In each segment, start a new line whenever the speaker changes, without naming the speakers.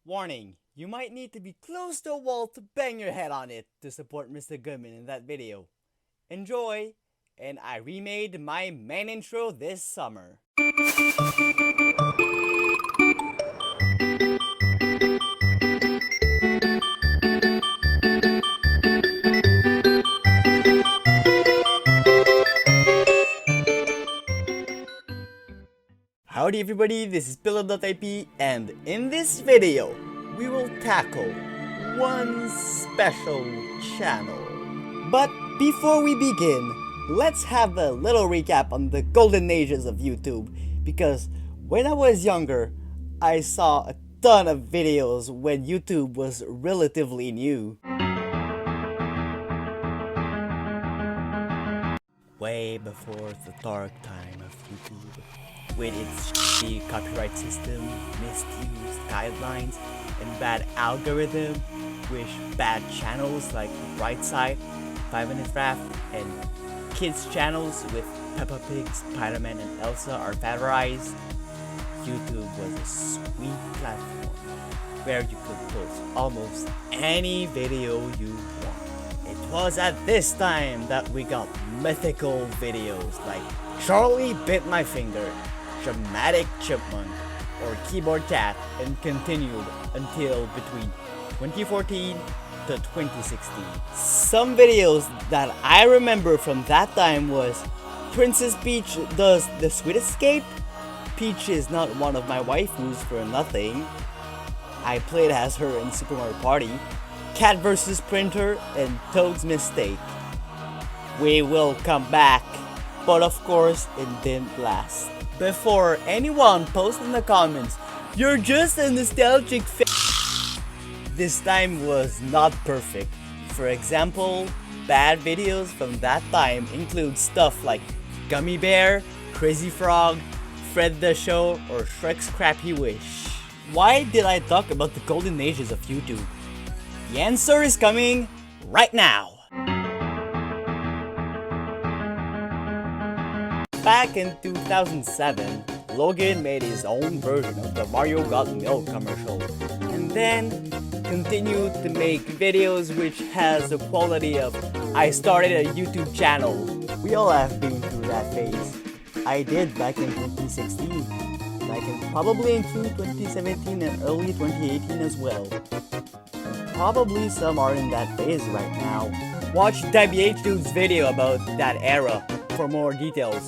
Warning, you might need to be close to a wall to bang your head on it to support Mr. Goodman in that video. Enjoy! And I remade my main intro this summer. Howdy everybody, this is Peliha.ip, and in this video, we will tackle one special channel. But before we begin, let's have a little recap on the golden ages of YouTube, because when I was younger, I saw a ton of videos when YouTube was relatively new. Way before the dark time of YouTube, with its shitty copyright system, misused guidelines, and bad algorithm, which bad channels like Right Side, 5 Minute Raft, and kids channels with Peppa Pig, Spider-Man, and Elsa are favorized. YouTube was a sweet platform where you could post almost any video you want. It was at this time that we got mythical videos like Charlie Bit My Finger, Dramatic Chipmunk, or Keyboard Cat, and continued until between 2014 to 2016. Some videos that I remember from that time was Princess Peach does the Sweet Escape, Peach is not one of my waifus for nothing, I played as her in Super Mario Party, Cat vs Printer, and Toad's Mistake. We will come back, but of course it didn't last. Before anyone posts in the comments, "You're just a nostalgic this time was not perfect. For example, bad videos from that time include stuff like Gummy Bear, Crazy Frog, Fred the Show, or Shrek's Crappy Wish. Why did I talk about the golden ages of YouTube? The answer is coming right now. Back in 2007, Logan made his own version of the Mario Got Milk commercial, and then continued to make videos which has the quality of I started a YouTube channel. We all have been through that phase. I did back in 2016, probably into 2017 and early 2018 as well. Probably some are in that phase right now. Watch WH Dude's video about that era for more details.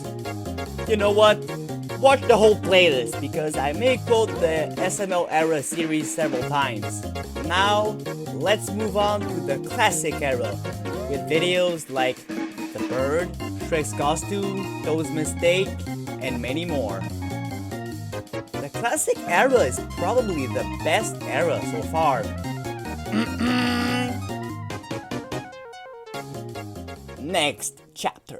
You know what? Watch the whole playlist because I may quote the SML era series several times. Now, let's move on to the classic era with videos like The Bird, Shrek's Costume, Toad's Mistake, and many more. The classic era is probably the best era so far. Next chapter.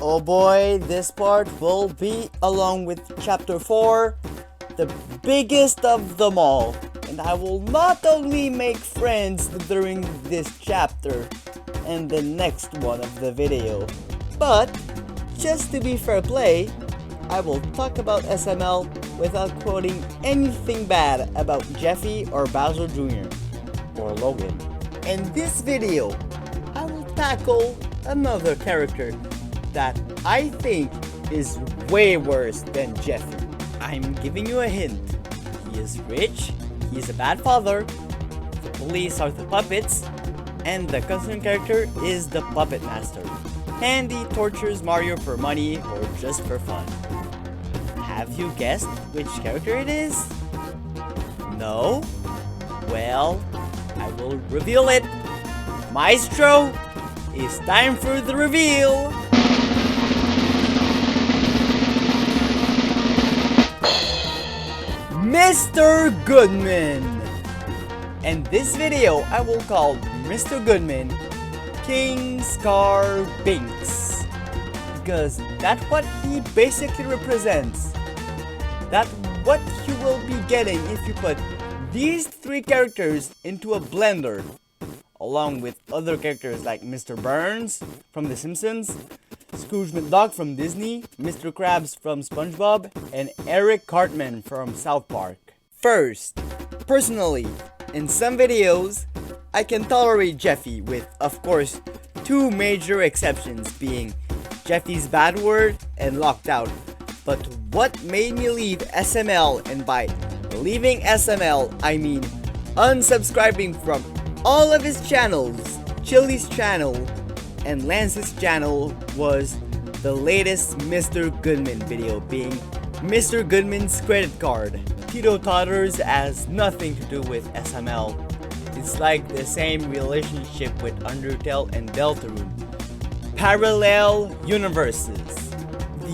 Oh boy, this part will be, along with chapter 4, the biggest of them all. And I will not only make friends during this chapter and the next one of the video, but just to be fair play, I will talk about SML without quoting anything bad about Jeffy or Bowser Jr. or Logan. In this video, I will tackle another character that I think is way worse than Jeffy. I'm giving you a hint. He is rich, he is a bad father, the police are the puppets, and the concerned character is the puppet master. And he tortures Mario for money or just for fun. Have you guessed which character it is? No? Well, I will reveal it. Maestro, it's time for the reveal. Mr. Goodman! And this video I will call Mr. Goodman King Scar Binks, because that's what he basically represents. That's what you will be getting if you put these three characters into a blender, along with other characters like Mr. Burns from The Simpsons, Scrooge McDuck from Disney, Mr. Krabs from SpongeBob, and Eric Cartman from South Park. First, personally, in some videos, I can tolerate Jeffy with, of course, two major exceptions being Jeffy's bad word and locked out. But what made me leave SML, and by leaving SML, I mean unsubscribing from all of his channels, Chili's channel and Lance's channel, was the latest Mr. Goodman video, being Mr. Goodman's credit card. Tito Todders has nothing to do with SML. It's like the same relationship with Undertale and Deltarune. Parallel universes.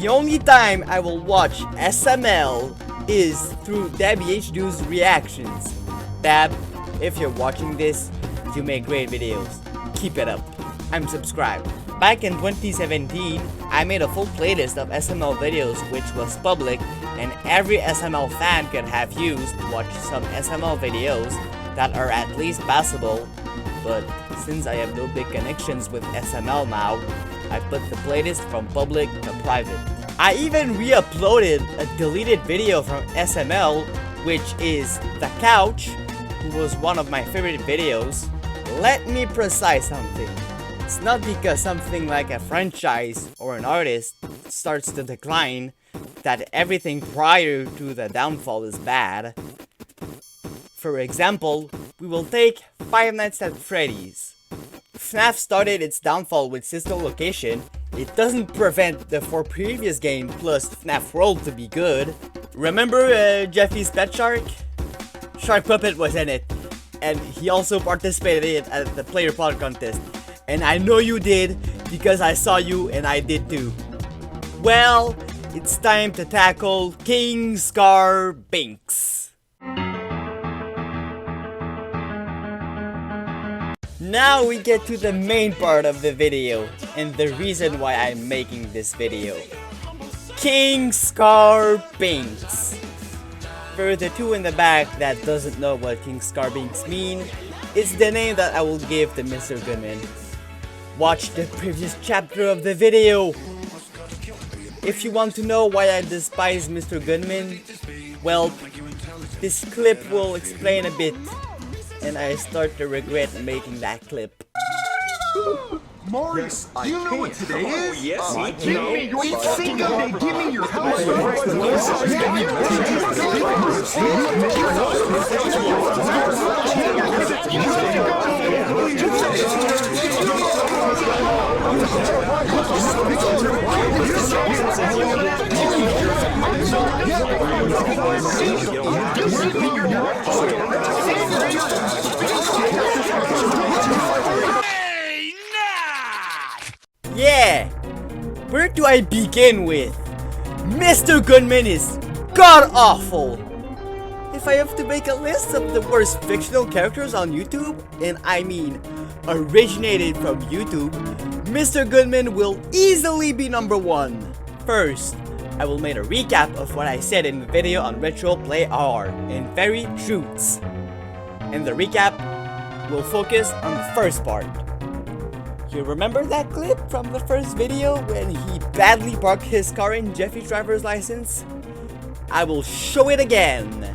The only time I will watch SML is through Debbie H. Do's reactions. Dab, if you're watching this, you make great videos. Keep it up. I'm subscribed. Back in 2017, I made a full playlist of SML videos which was public and every SML fan could have used to watch some SML videos that are at least passable, but since I have no big connections with SML now, I put the playlist from public to private. I even re-uploaded a deleted video from SML, which is The Couch, who was one of my favorite videos. Let me precise something. It's not because something like a franchise or an artist starts to decline that everything prior to the downfall is bad. For example, we will take Five Nights at Freddy's. FNAF started its downfall with Sister Location. It doesn't prevent the 4 previous games plus FNAF World to be good. Remember Jeffy's Pet Shark? Shark Puppet was in it, and he also participated at the Player Pod contest. And I know you did, because I saw you and I did too. Well, it's time to tackle King Scar Binks. Now we get to the main part of the video, and the reason why I'm making this video. King Scar Binks. For the two in the back that doesn't know what King Scar Binks mean, it's the name that I will give to Mr. Goodman. Watch the previous chapter of the video. If you want to know why I despise Mr. Goodman, well, this clip will explain a bit, and I start to regret making that clip.
Mario, you know what today is?
Yes,
Give me your fucking day. Give me your house.
Yeah! Where do I begin with? Mr. Goodman is god-awful! If I have to make a list of the worst fictional characters on YouTube, and I mean originated from YouTube, Mr. Goodman will easily be number 1. First, I will make a recap of what I said in the video on Retro Play R and Very Truths. In the recap, we'll focus on the first part. You remember that clip from the first video when he badly parked his car in Jeffy's driver's license? I will show it again.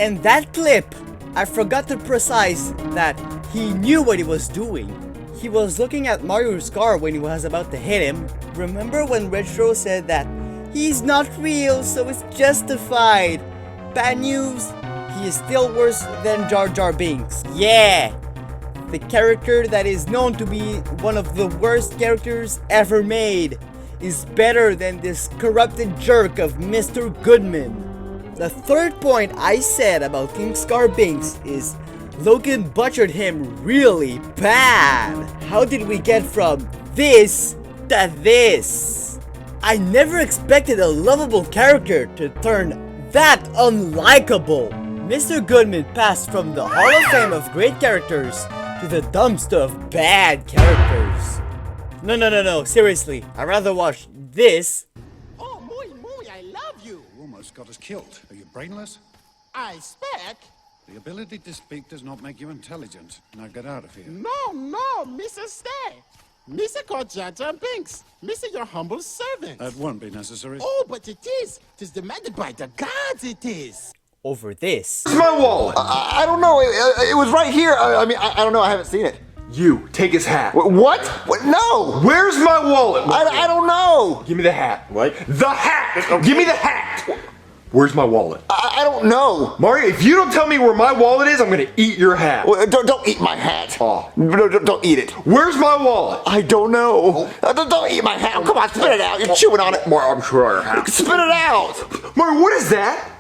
And that clip, I forgot to precise that he knew what he was doing. He was looking at Mario's car when he was about to hit him. Remember when Retro said that he's not real, so it's justified? Bad news, he is still worse than Jar Jar Binks. Yeah, the character that is known to be one of the worst characters ever made. is better than this corrupted jerk of Mr. Goodman. The third point I said about King Scar Binks is Logan butchered him really bad. How did we get from this to this? I never expected a lovable character to turn that unlikable. Mr. Goodman passed from the Hall of Fame of great characters to the dumpster of bad characters. No, seriously, I'd rather watch this.
Oh, muy, I love you.
You almost got us killed. Are you brainless?
I speak.
The ability to speak does not make you intelligent. Now get out of here.
No, Mr. Stay. Mr. called Jar Binks. Mr. Your humble servant.
That won't be necessary.
Oh, but it is. 'Tis demanded by the gods, it is.
Over this.
Where's my wallet? I don't know. It was right here. I mean, I don't know. I haven't seen it.
You, take his hat.
What? No.
Where's my wallet?
I don't know.
Give me the hat.
What?
The hat! Give me the hat! Where's my wallet?
I don't know.
Mario, if you don't tell me where my wallet is, I'm gonna eat your hat.
Well, don't eat my hat.
Oh.
No, don't eat it.
Where's my wallet?
I don't know. Don't eat my hat. Come on, spit it out. You're chewing on it.
Mario, I'm sure I have.
Spit it out.
Mario, what is that?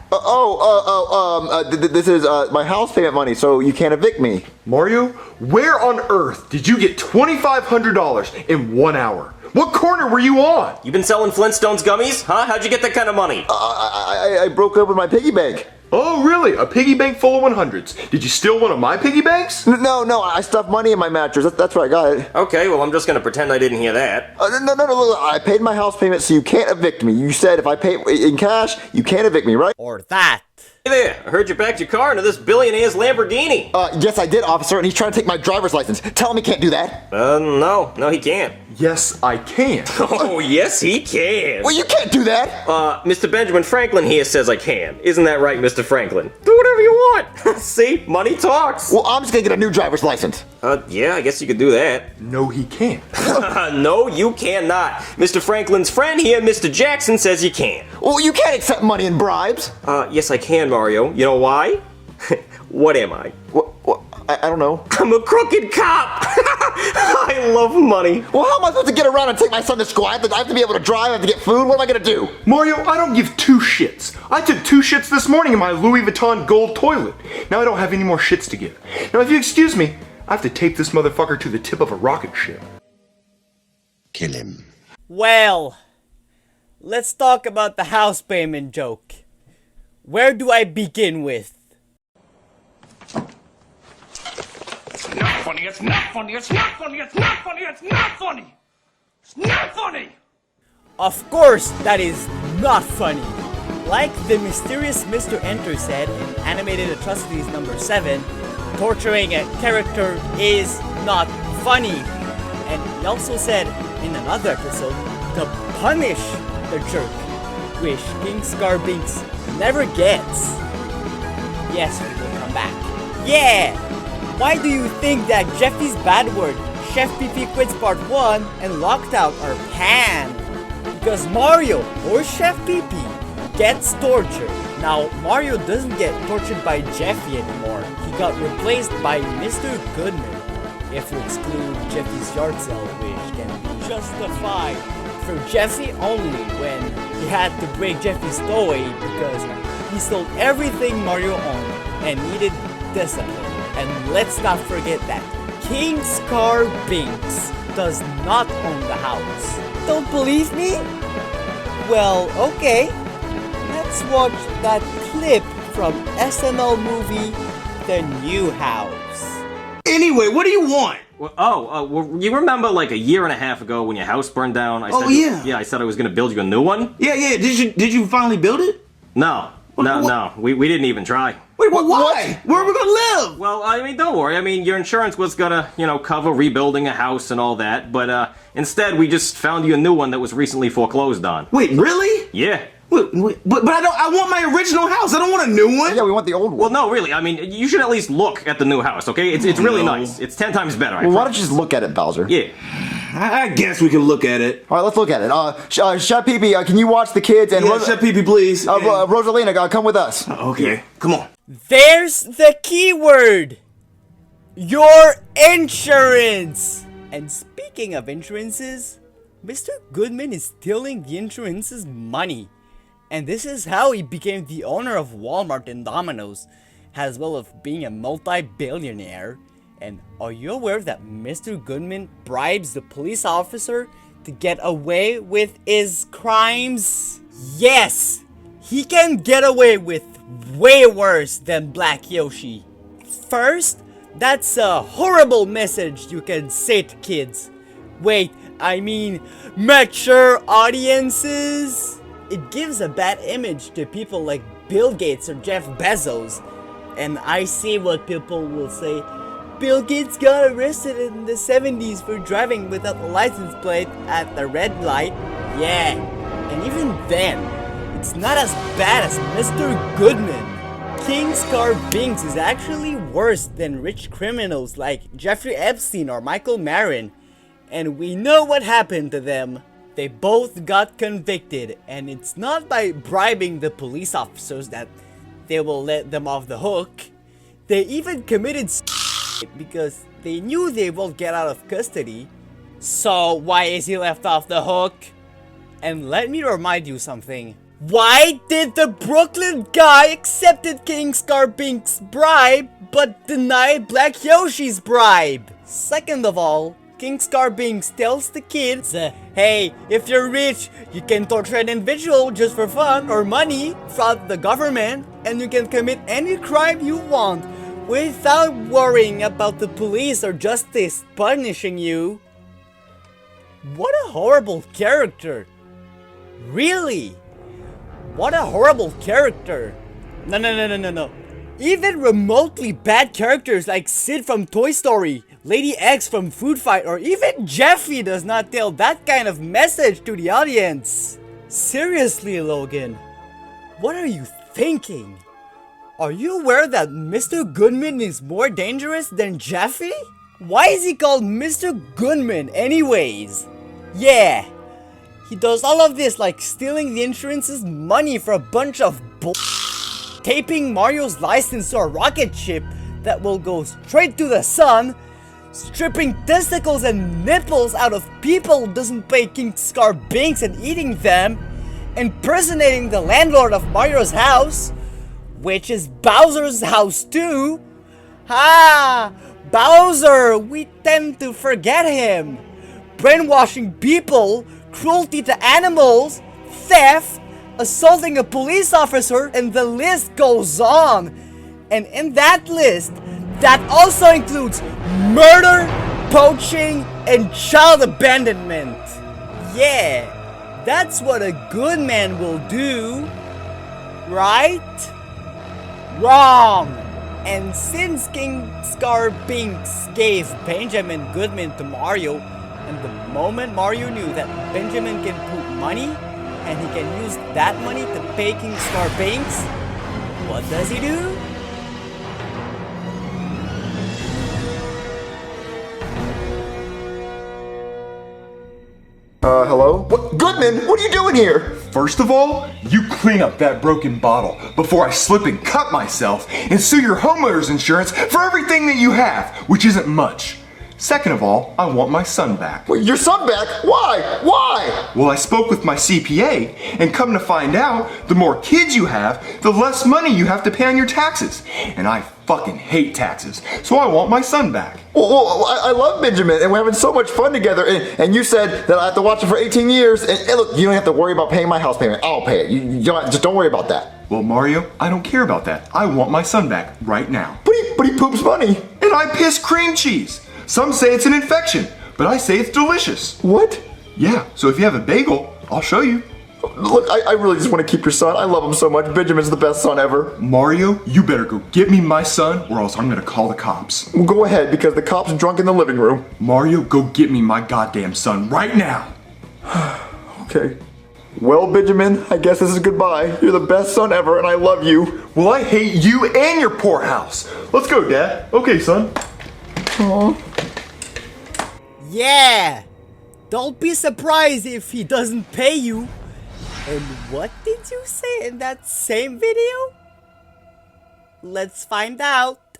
This is my house payment money, so you can't evict me.
Mario, where on earth did you get $2,500 in 1 hour? What corner were you on?
You been selling Flintstones gummies? Huh? How'd you get that kind of money?
I broke open my piggy bank.
Oh, really? A piggy bank full of 100s. Did you steal one of my piggy banks?
No, I stuffed money in my mattress. That's where I got it.
Okay, well, I'm just gonna pretend I didn't hear that.
No, look, I paid my house payment, so you can't evict me. You said if I pay in cash, you can't evict me, right?
Or that.
Hey there, I heard you backed your car into this billionaire's Lamborghini.
Yes, I did, officer, and he's trying to take my driver's license. Tell him he can't do that.
No, he can't.
Yes, I can.
Oh, yes, he can.
Well, you can't do that.
Mr. Benjamin Franklin here says I can. Isn't that right, Mr. Franklin? Do whatever you want. See, money talks.
Well, I'm just gonna get a new driver's license.
Yeah, I guess you could do that.
No, he can't.
No, you cannot. Mr. Franklin's friend here, Mr. Jackson, says you can.
Well, you can't accept money and bribes.
Yes, I can, Mario. You know why? What am I?
What? I don't know.
I'm a crooked cop. I love money.
Well, how am I supposed to get around and take my son to school? I have to be able to drive, I have to get food. What am I gonna do?
Mario, I don't give two shits. I took 2 shits this morning in my Louis Vuitton gold toilet. Now I don't have any more shits to give. Now, if you excuse me, I have to tape this motherfucker to the tip of a rocket ship.
Kill him.
Well, let's talk about the house payment joke. Where do I begin with?
It's not funny, it's not funny, it's not funny, it's not funny, it's not funny! It's not funny!
Of course, that is not funny. Like the mysterious Mr. Enter said in Animated Atrocities number 7, torturing a character is not funny. And he also said in another episode to punish the jerk, which King Scar Binks never gets. Yes, we will come back. Yeah! Why do you think that Jeffy's bad word, Chef PP Quits Part 1 and Locked Out are panned? Because Mario or Chef PP gets tortured. Now, Mario doesn't get tortured by Jeffy anymore. He got replaced by Mr. Goodman. If you exclude Jeffy's yard sale, which can be justified for Jeffy only when he had to break Jeffy's toy because he sold everything Mario owned and needed discipline. And let's not forget that King Scar Binks does not own the house. Don't believe me? Well, okay. Let's watch that clip from SML movie, The New House.
Anyway, what do you want?
Well, you remember like a year and a half ago when your house burned down? I said,
yeah.
I said I was gonna build you a new one.
Yeah. Did you finally build it?
No. We didn't even try.
Wait, why? Where are we gonna live?
Well, I mean, don't worry. I mean, your insurance was gonna, cover rebuilding a house and all that, but instead we just found you a new one that was recently foreclosed on.
Wait, really?
Yeah.
But I want my original house. I don't want a new one.
Yeah, we want the old one.
Well, no, really. I mean, you should at least look at the new house, okay? It's really nice. It's 10 times better.
Well, why don't you just look at it, Bowser?
Yeah.
I guess we can look at it.
All right, let's look at it. Chef Pee-Pee, can you watch the kids? And
Chef Pee-Pee, please.
Rosalina, come with us.
Okay, come on.
There's the keyword! Your insurance! And speaking of insurances, Mr. Goodman is stealing the insurance's money. And this is how he became the owner of Walmart and Domino's, as well as being a multi-billionaire. And are you aware that Mr. Goodman bribes the police officer to get away with his crimes? Yes! He can get away with way worse than Black Yoshi. First, that's a horrible message you can say to kids. Wait, I mean mature audiences? It gives a bad image to people like Bill Gates or Jeff Bezos. And I see what people will say. Bill Gates got arrested in the 70s for driving without a license plate at the red light. Yeah, and even then, it's not as bad as Mr. Goodman. King Scar Binks is actually worse than rich criminals like Jeffrey Epstein or Michael Marin. And we know what happened to them. They both got convicted, and it's not by bribing the police officers that they will let them off the hook. They even committed because they knew they won't get out of custody. So why is he left off the hook? And let me remind you something. Why did the Brooklyn guy accepted King Scar Binks' bribe but denied Black Yoshi's bribe? Second of all, King Scar Binks tells the kids, hey, if you're rich, you can torture an individual just for fun or money, fraud the government, and you can commit any crime you want without worrying about the police or justice punishing you. What a horrible character. Really? What a horrible character. No. Even remotely bad characters like Sid from Toy Story, Lady X from Food Fight, or even Jeffy does not tell that kind of message to the audience. Seriously, Logan, what are you thinking? Are you aware that Mr. Goodman is more dangerous than Jeffy? Why is he called Mr. Goodman anyways? Yeah, he does all of this like stealing the insurance's money for a bunch of taping Mario's license to a rocket ship that will go straight to the sun, stripping testicles and nipples out of people who doesn't pay King Scar Binks and eating them, impersonating the landlord of Mario's house, which is Bowser's house too. Bowser, we tend to forget him. Brainwashing people, cruelty to animals, theft, assaulting a police officer, and the list goes on. And in that list, that also includes murder, poaching, and child abandonment. Yeah, that's what a good man will do, right? Wrong! And since King Scar Binks gave Benjamin Goodman to Mario, and the moment Mario knew that Benjamin can put money, and he can use that money to pay King Scar Binks, what does he do?
Hello? What? Goodman, what are you doing here?
First of all, you clean up that broken bottle before I slip and cut myself and sue your homeowner's insurance for everything that you have, which isn't much. Second of all, I want my son back.
Wait, your son back? Why? Why?
Well, I spoke with my CPA, and come to find out, the more kids you have, the less money you have to pay on your taxes. And I fucking hate taxes, so I want my son back.
Well, I love Benjamin, and we're having so much fun together, and you said that I have to watch him for 18 years, and look, you don't have to worry about paying my house payment. I'll pay it. You just don't worry about that.
Well, Mario, I don't care about that. I want my son back right now.
But he poops money.
And I piss cream cheese. Some say it's an infection, but I say it's delicious.
What?
Yeah, so if you have a bagel, I'll show you.
Look, I really just want to keep your son. I love him so much. Benjamin's the best son ever.
Mario, you better go get me my son, or else I'm gonna call the cops.
Well, go ahead, because the cop's drunk in the living room.
Mario, go get me my goddamn son right now.
Okay. Well, Benjamin, I guess this is goodbye. You're the best son ever, and I love you.
Well, I hate you and your poor house. Let's go, Dad. Okay, son.
Aww.
Yeah! Don't be surprised if he doesn't pay you. And what did you say in that same video? Let's find out.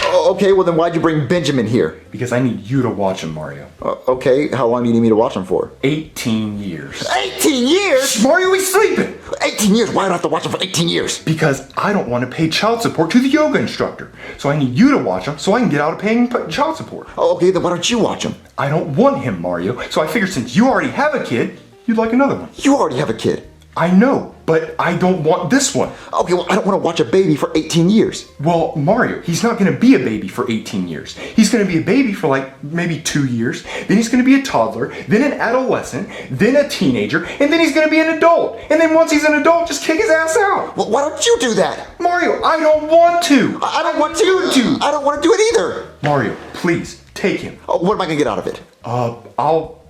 Okay, well then why'd you bring Benjamin here?
Because I need you to watch him, Mario.
Okay, how long do you need me to watch him for?
18 years.
18 years?
Mario, he's sleeping!
18 years? Why do I have to watch him for 18 years?
Because I don't want to pay child support to the yoga instructor. So I need you to watch him so I can get out of paying child support.
Okay, then why don't you watch him?
I don't want him, Mario. So I figured since you already have a kid, you'd like another one.
You already have a kid.
I know, but I don't want this one.
Okay, well I don't want to watch a baby for 18 years.
Well, Mario, he's not going to be a baby for 18 years. He's going to be a baby for like maybe 2 years. Then he's going to be a toddler, then an adolescent, then a teenager, and then he's going to be an adult. And then once he's an adult, just kick his ass out.
Well, why don't you do that?
Mario, I don't want to.
I don't want you to. I don't want to do it either.
Mario, please, take him.
Oh, what am I going to get out of it?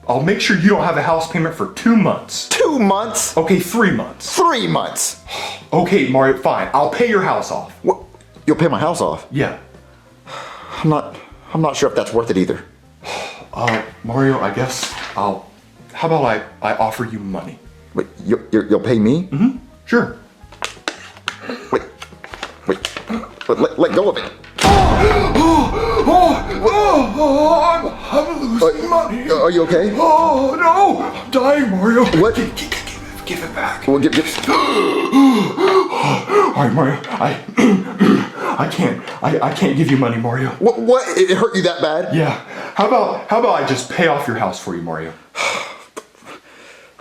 I'll make sure you don't have a house payment for 2 months.
2 months?
Okay, 3 months.
3 months?
Okay, Mario, fine. I'll pay your house off.
What? You'll pay my house off?
Yeah.
I'm not sure if that's worth it either.
Mario, I guess how about I offer you money?
Wait, you'll pay me?
Mm-hmm. Sure.
Wait. Let go of it.
I'm losing money.
Are you okay?
Oh, no. I'm dying, Mario.
What?
Give it back.
Well, give.
All right, Mario. I can't give you money, Mario.
What? It hurt you that bad?
Yeah. How about I just pay off your house for you, Mario?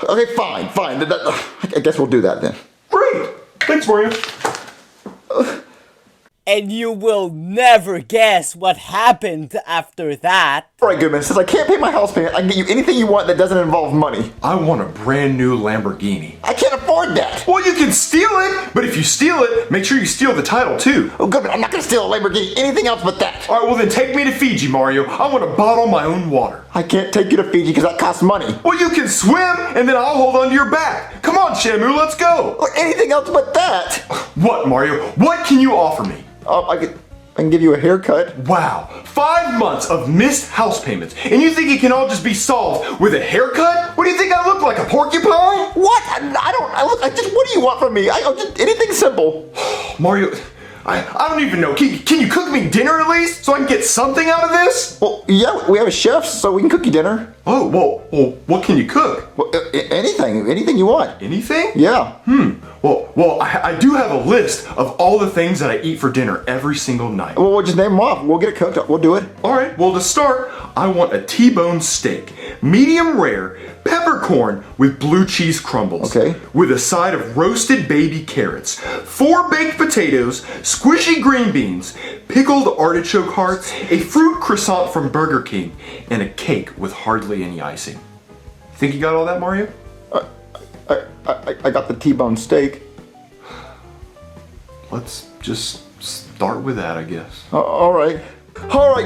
Okay, fine. I guess we'll do that then.
Great. Thanks, Mario.
And you will never guess what happened after that.
Alright, Goodman, since I can't pay my house payment, I can get you anything you want that doesn't involve money.
I want a brand new Lamborghini.
I can't afford that.
Well, you can steal it, but if you steal it, make sure you steal the title too.
Oh, Goodman, I'm not gonna steal a Lamborghini, anything else but that.
Alright, well then take me to Fiji, Mario. I want to bottle my own water.
I can't take you to Fiji because that costs money.
Well, you can swim, and then I'll hold onto your back. Come on, Shamu, let's go.
Or anything else but that.
What, Mario? What can you offer me?
I can give you a haircut.
Wow, 5 months of missed house payments, and you think it can all just be solved with a haircut? What do you think I look like, a porcupine?
What? What do you want from me? Just anything simple.
Mario, I don't even know. Can you cook me dinner at least so I can get something out of this?
Well, yeah, we have a chef, so we can cook you dinner.
Oh, well, what can you cook?
Well, anything you want.
Anything?
Yeah.
Well, I do have a list of all the things that I eat for dinner every single night.
Well, we'll just name them off. We'll get it cooked up. We'll do it.
All right, well, to start, I want a T-bone steak, medium rare, peppercorn with blue cheese crumbles.
Okay.
With a side of roasted baby carrots, 4 baked potatoes, squishy green beans, pickled artichoke hearts, a fruit croissant from Burger King, and a cake with hardly any icing. Think you got all that, Mario?
I got the T-bone steak.
Let's just start with that, I guess.
All right,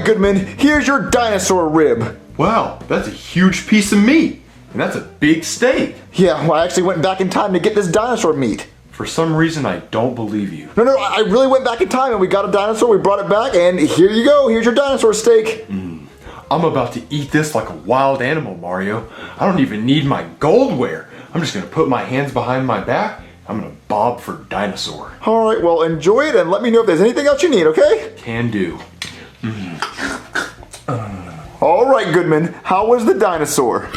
Goodman. Here's your dinosaur rib.
Wow, that's a huge piece of meat. And that's a big steak.
Yeah, well, I actually went back in time to get this dinosaur meat.
For some reason, I don't believe you.
No, I really went back in time and we got a dinosaur, we brought it back, and here you go. Here's your dinosaur steak.
I'm about to eat this like a wild animal, Mario. I don't even need my goldware. I'm just gonna put my hands behind my back. I'm gonna bob for dinosaur.
All right, well, enjoy it and let me know if there's anything else you need, okay?
Can do.
All right, Goodman, how was the dinosaur?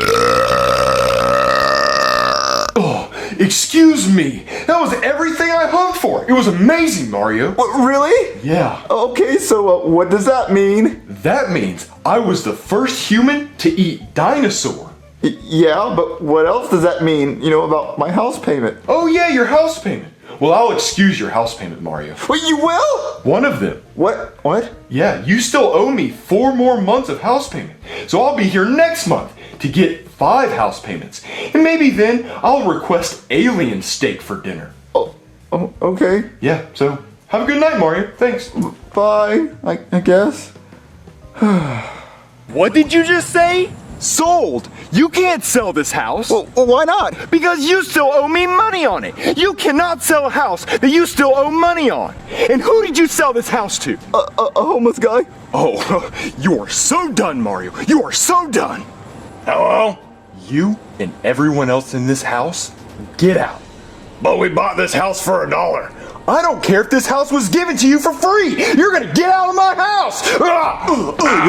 Oh, excuse me. That was everything I hoped for. It was amazing, Mario.
What, really?
Yeah.
Okay, so what does that mean?
That means I was the first human to eat dinosaur.
Yeah, but what else does that mean, about my house payment?
Oh yeah, your house payment. Well, I'll excuse your house payment, Mario.
Wait, you will?
One of them.
What?
Yeah, you still owe me 4 more months of house payment. So I'll be here next month to get 5 house payments. And maybe then I'll request alien steak for dinner.
Oh, okay.
Yeah, so have a good night, Mario. Thanks.
Bye, I guess.
What did you just say? Sold! You can't sell this house!
Well, why not?
Because you still owe me money on it! You cannot sell a house that you still owe money on! And who did you sell this house to?
A homeless guy.
Oh, you are so done, Mario! You are so done! Hello? You and everyone else in this house, get out!
But we bought this house for $1.
I don't care if this house was given to you for free. You're gonna get out of my house. You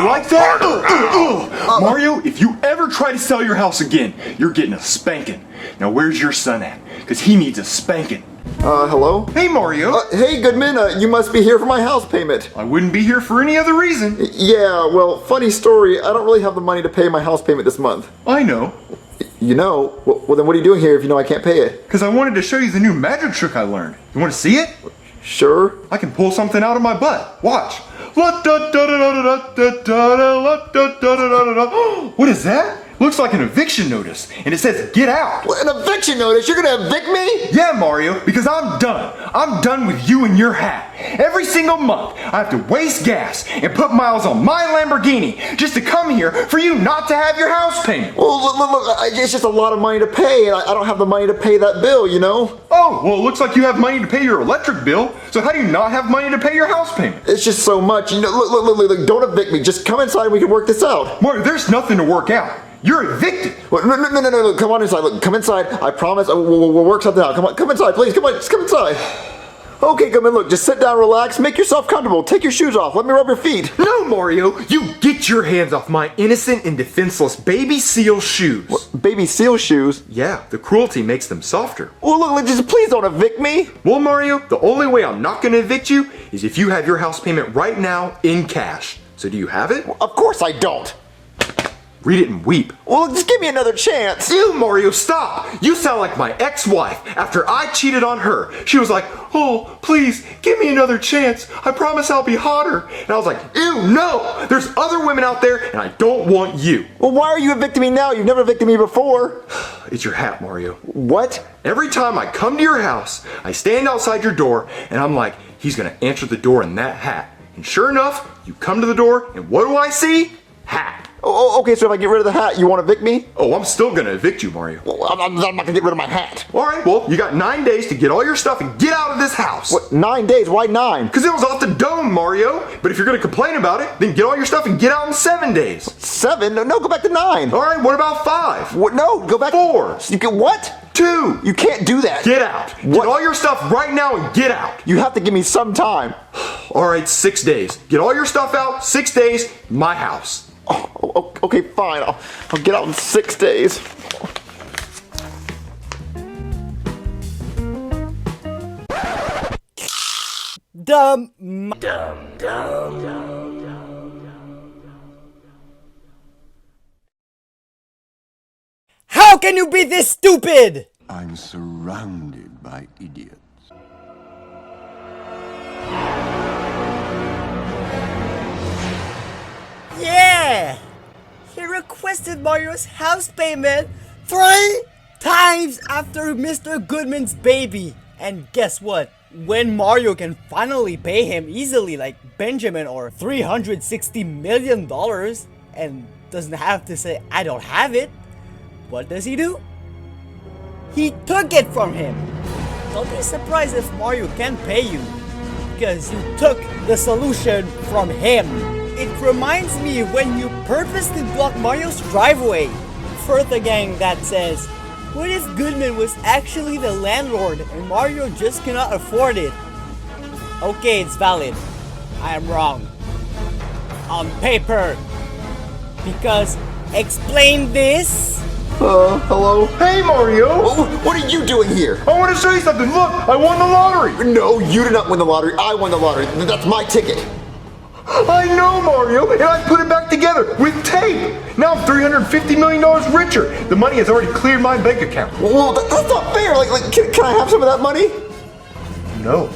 like that? Mario, if you ever try to sell your house again, you're getting a spanking. Now where's your son at? Because he needs a spanking.
Hello?
Hey, Mario.
Hey, Goodman, you must be here for my house payment.
I wouldn't be here for any other reason.
Yeah, well, funny story, I don't really have the money to pay my house payment this month.
I know.
You know? Well, then what are you doing here if you know I can't pay it?
Because I wanted to show you the new magic trick I learned. You want to see it?
Sure.
I can pull something out of my butt. Watch. What is that? Looks like an eviction notice, and it says get out.
An eviction notice? You're gonna evict me?
Yeah, Mario, because I'm done. I'm done with you and your hat. Every single month, I have to waste gas and put miles on my Lamborghini just to come here for you not to have your house payment.
Well, look, it's just a lot of money to pay, and I don't have the money to pay that bill, you know?
Oh, well, it looks like you have money to pay your electric bill, so how do you not have money to pay your house payment?
It's just so much. You know, look, don't evict me. Just come inside and we can work this out.
Mario, there's nothing to work out. You're evicted.
Well, no, come on inside. Look, come inside. I promise we'll work something out. Come inside, please. Come on, just come inside. Okay, Goodman, look, just sit down, relax, make yourself comfortable. Take your shoes off. Let me rub your feet.
No, Mario, you get your hands off my innocent and defenseless baby seal shoes.
What, baby seal shoes?
Yeah, the cruelty makes them softer.
Well, look, just please don't evict me.
Well, Mario, the only way I'm not going to evict you is if you have your house payment right now in cash. So do you have it?
Of course I don't.
Read it and weep.
Well, just give me another chance.
You, Mario, stop! You sound like my ex-wife after I cheated on her. She was like, oh, please, give me another chance. I promise I'll be hotter. And I was like, ew, no! There's other women out there, and I don't want you.
Well, why are you evicting me now? You've never evicted me before.
It's your hat, Mario.
What?
Every time I come to your house, I stand outside your door, and I'm like, he's gonna answer the door in that hat. And sure enough, you come to the door, and what do I see? Hat.
Oh, okay, so if I get rid of the hat, you want to evict me?
Oh, I'm still gonna evict you, Mario.
Well, I'm not gonna get rid of my hat.
Alright, well, you got 9 days to get all your stuff and get out of this house.
What, 9 days? Why 9?
Because it was off the dome, Mario. But if you're gonna complain about it, then get all your stuff and get out in 7 days.
7? No, go back to 9.
Alright, what about 5?
What? No, go back.
4.
You get what?
2.
You can't do that.
Get out.
What?
Get all your stuff right now and get out.
You have to give me some time.
Alright, 6 days. Get all your stuff out, 6 days, my house.
Oh, okay, fine. I'll get out in 6 days.
Dumb. How can you be this stupid?
I'm surrounded by idiots.
Yeah! He requested Mario's house payment 3 times after Mr. Goodman's baby. And guess what? When Mario can finally pay him easily like Benjamin or $360 million and doesn't have to say, I don't have it, what does he do? He took it from him. Don't be surprised if Mario can pay you, because you took the solution from him. It reminds me when you purposely block Mario's driveway. For the gang that says, what if Goodman was actually the landlord and Mario just cannot afford it? Okay, it's valid. I am wrong. On paper. Because, explain this.
Hello?
Hey, Mario!
What are you doing here?
I want to show you something. Look, I won the lottery.
No, you did not win the lottery. I won the lottery. That's my ticket.
I know, Mario, and I put it back together with tape. Now I'm $350 million richer. The money has already cleared my bank account.
Well, that's not fair. Like, can I have some of that money?
No.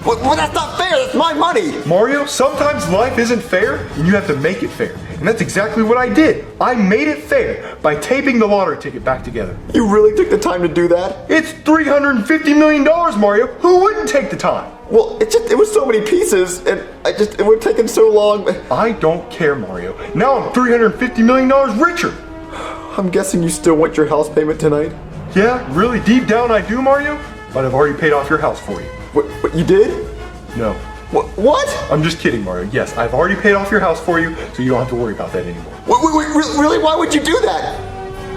Well, that's not fair. That's my money.
Mario, sometimes life isn't fair, and you have to make it fair. And that's exactly what I did. I made it fair by taping the lottery ticket back together.
You really took the time to do that?
It's $350 million, Mario. Who wouldn't take the time?
Well, it was so many pieces, and it would have taken so long.
I don't care, Mario. Now I'm $350 million richer.
I'm guessing you still want your house payment tonight?
Yeah, really deep down I do, Mario. But I've already paid off your house for you.
What you did?
No.
What?
I'm just kidding, Mario. Yes, I've already paid off your house for you, so you don't have to worry about that anymore.
Wait, really? Why would you do that?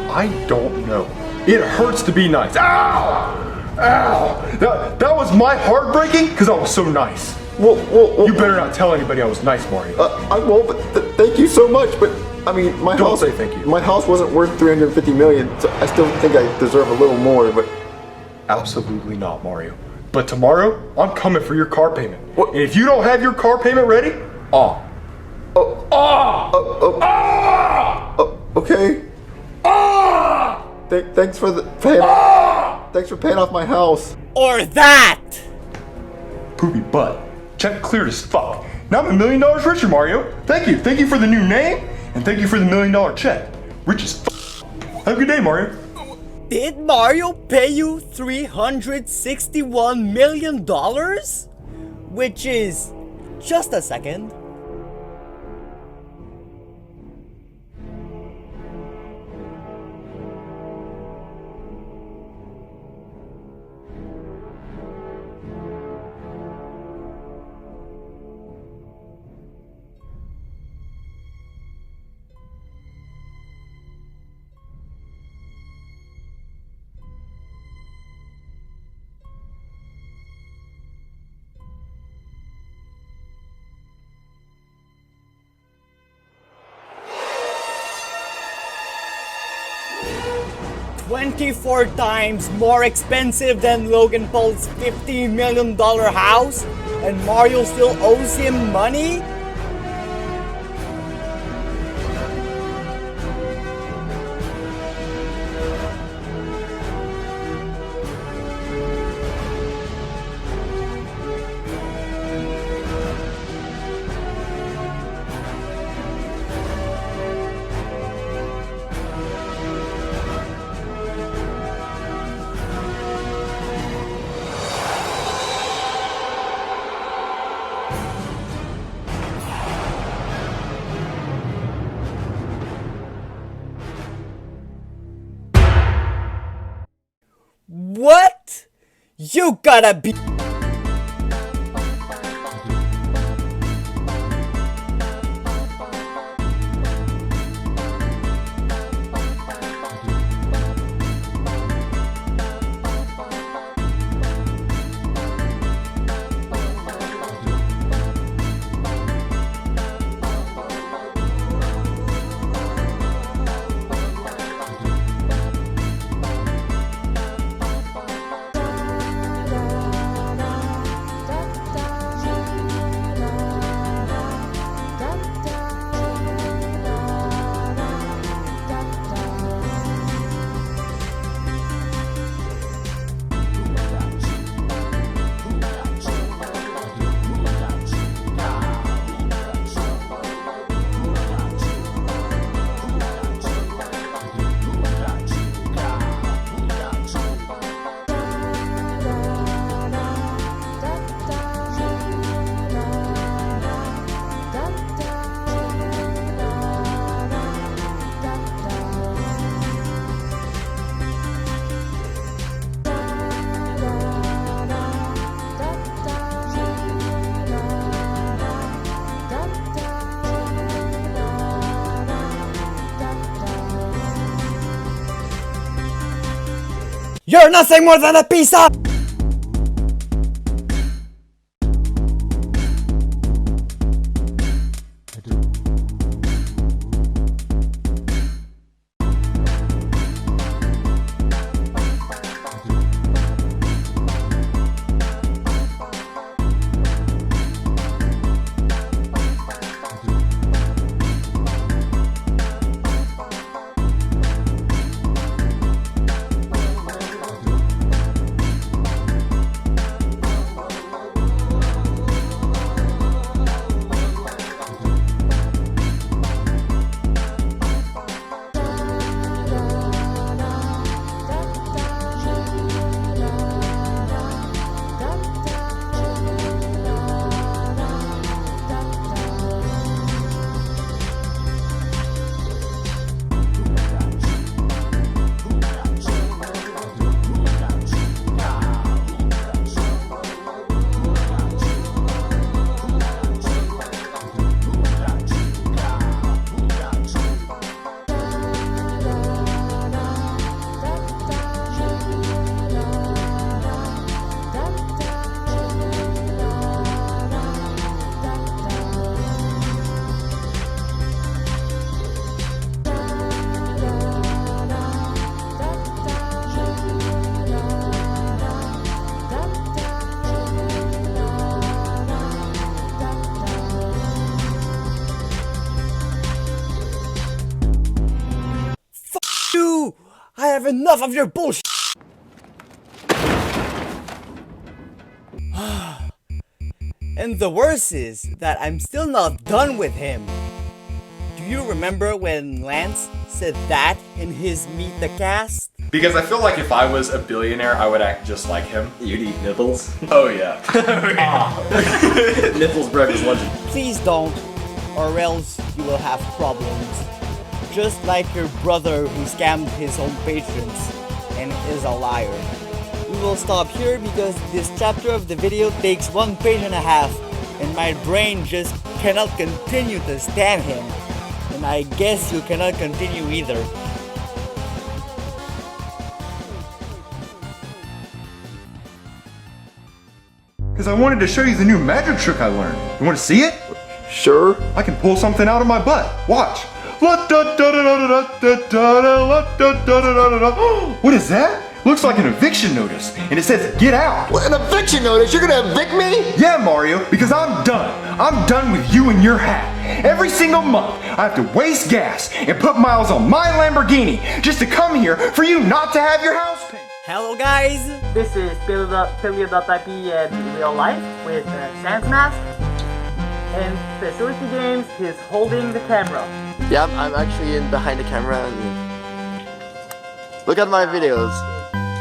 I don't know. It hurts to be nice. Ow! Ow! That was my heart breaking because I was so nice.
Well,
You better not tell anybody I was nice, Mario.
I won't, but thank you so much. But I mean, my
Don't
house.
say thank you.
My house wasn't worth 350 million, so I still think I deserve a little more. But
Absolutely not, Mario. But tomorrow, I'm coming for your car payment.
What?
And if you don't have your car payment ready,
okay. Thanks for thanks for paying off my house.
Or that!
poopy butt. Check cleared as fuck. Now I'm $1 million richer, Mario. Thank you. Thank you for the new name, and thank you for the $1 million check. Rich as fuck. Have a good day, Mario.
Did Mario pay you $361 million? Which is... just a second. $24 times more expensive than Logan Paul's $50 million house, and Mario still owes him money? What? You gotta be... You're nothing more than a piece of... I have enough of your bullshit! And the worst is that I'm still not done with him. Do you remember when Lance said that in his Meet the Cast?
Because I feel like if I was a billionaire, I would act just like him.
You'd eat nipples?
Oh yeah.
Nipples breakfast lunch.
Please don't, or else you will have problems. Just like your brother who scammed his own patrons and is a liar. We will stop here because this chapter of the video takes 1.5 pages and my brain just cannot continue to stand him. And I guess you cannot continue either.
Because I wanted to show you the new magic trick I learned. You want to see it?
Sure.
I can pull something out of my butt. Watch. What is that? Looks like an eviction notice, and it says get out.
What, an eviction notice? You're gonna evict me?
Yeah, Mario, because I'm done. I'm done with you and your hat. Every single month, I have to waste gas and put miles on my Lamborghini just to come here for you not to have your house paid.
Hello guys!
This is Peliha.ip in real life with Sans Mask. And FacilityGames is holding the camera.
Yeah, I'm actually in behind the camera and look at my videos.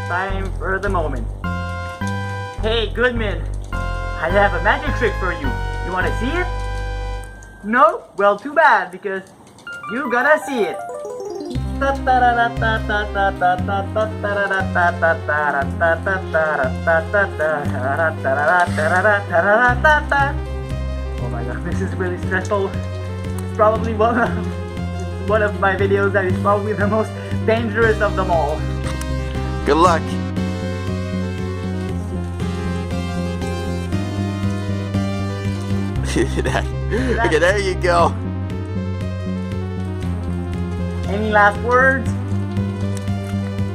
Time for the moment. Hey Goodman, I have a magic trick for you. You wanna see it? No? Well, too bad, because you gonna see it. Oh my god, this is really stressful. It's probably one of my videos that is probably the most dangerous of them all.
Good luck. Okay, there you go.
Any last words?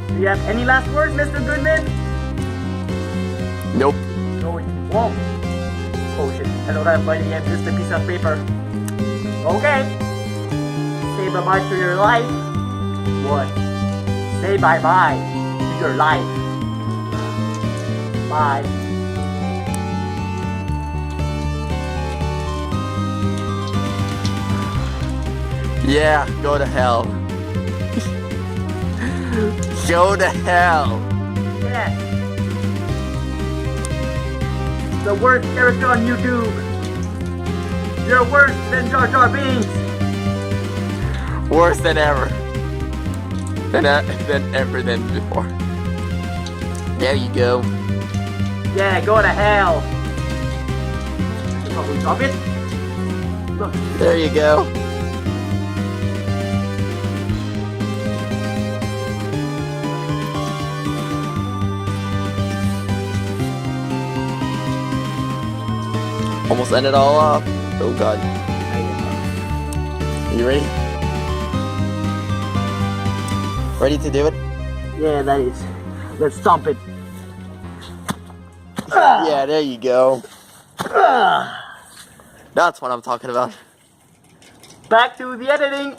Do you have any last words, Mr. Goodman?
Nope.
No, you won't. Oh shit, I don't have money yet, just a piece of paper. Okay. Say bye-bye to your life. What? Say bye-bye to your life. Bye.
Yeah, go to hell. Go to hell.
Yeah. The worst character on YouTube. You're worse than Jar Jar Binks.
Worse than ever. Than ever than before. There you go.
Yeah, go to hell. Probably drop it. Look.
There you go. Almost end it all off. Oh god. Are you ready? Ready to do it?
Yeah, that is. Let's stomp it.
Yeah, there you go. That's what I'm talking about.
Back to the editing.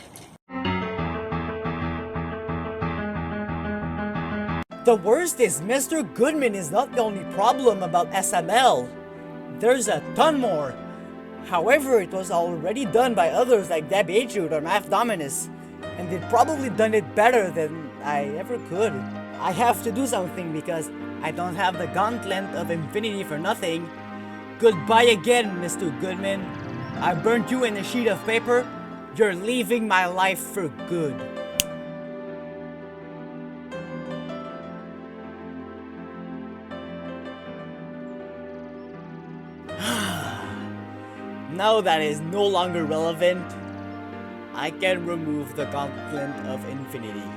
The worst is Mr. Goodman is not the only problem about SML. There's a ton more. However, it was already done by others like A.K.A. or Math Dominus, and they'd probably done it better than I ever could. I have to do something because I don't have the gauntlet of infinity for nothing. Goodbye again, Mr. Goodman. I burnt you in a sheet of paper. You're leaving my life for good. Now that is no longer relevant, I can remove the gauntlet of infinity.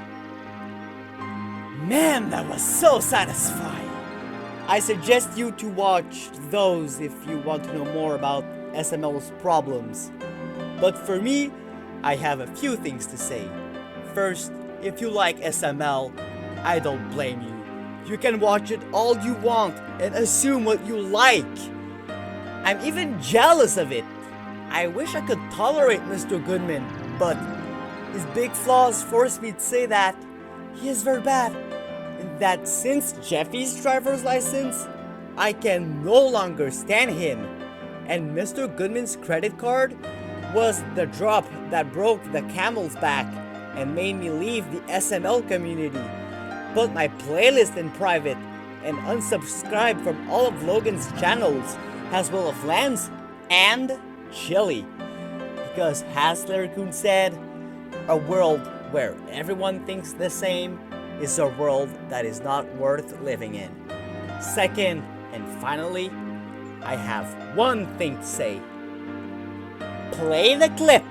Man, that was so satisfying! I suggest you to watch those if you want to know more about SML's problems. But for me, I have a few things to say. First, if you like SML, I don't blame you. You can watch it all you want and assume what you like. I'm even jealous of it. I wish I could tolerate Mr. Goodman, but his big flaws force me to say that he is very bad. And that since Jeffy's driver's license, I can no longer stand him. And Mr. Goodman's credit card was the drop that broke the camel's back and made me leave the SML community, put my playlist in private, and unsubscribe from all of Logan's channels, as well as Lance and Chili. Because as Larry said, a world where everyone thinks the same is a world that is not worth living in. Second, and finally, I have one thing to say. Play the clip!